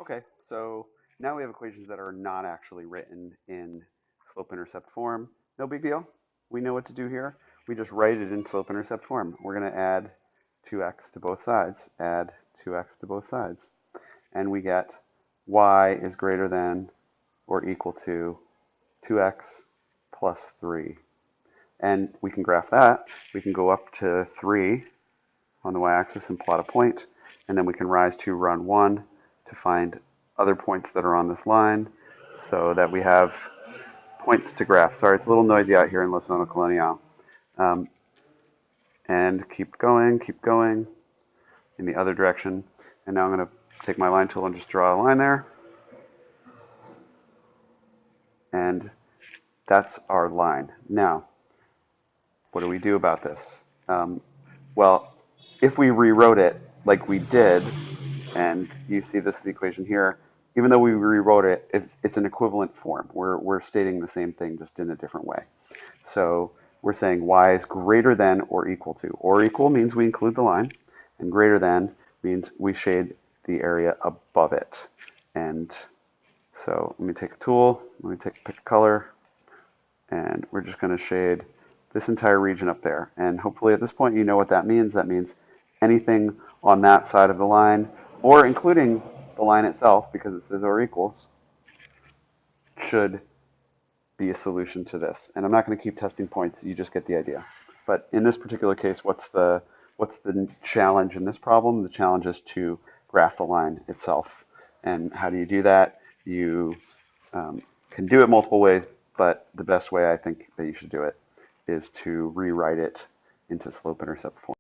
Okay, so now we have equations that are not actually written in slope-intercept form. No big deal. We know what to do here. We just write it in slope-intercept form. We're going to add 2x to both sides. Add 2x to both sides. And we get y is greater than or equal to 2x plus 3. And we can graph that. We can go up to 3 on the y-axis and plot a point, and then we can rise to run 1 to find other points that are on this line so that we have points to graph. Sorry, it's a little noisy out here in La Zona Colonial. Um, and keep going in the other direction. And now I'm going to take my line tool and just draw a line there. And that's our line. Now, what do we do about this? Well, if we rewrote it like we did, and you see this the equation here, even though we rewrote it, it's an equivalent form. We're stating the same thing just in a different way. So we're saying y is greater than or equal to. Or equal means we include the line, and greater than means we shade the area above it. And so let me take a tool, pick a color, and we're just going to shade this entire region up there. And hopefully at this point you know what that means. That means anything on that side of the line, or including the line itself, because it says or equals, should be a solution to this. And I'm not going to keep testing points, you just get the idea. But in this particular case, what's the challenge in this problem? The challenge is to graph the line itself. And how do you do that? You can do it multiple ways, but the best way I think that you should do it is to rewrite it into slope-intercept form.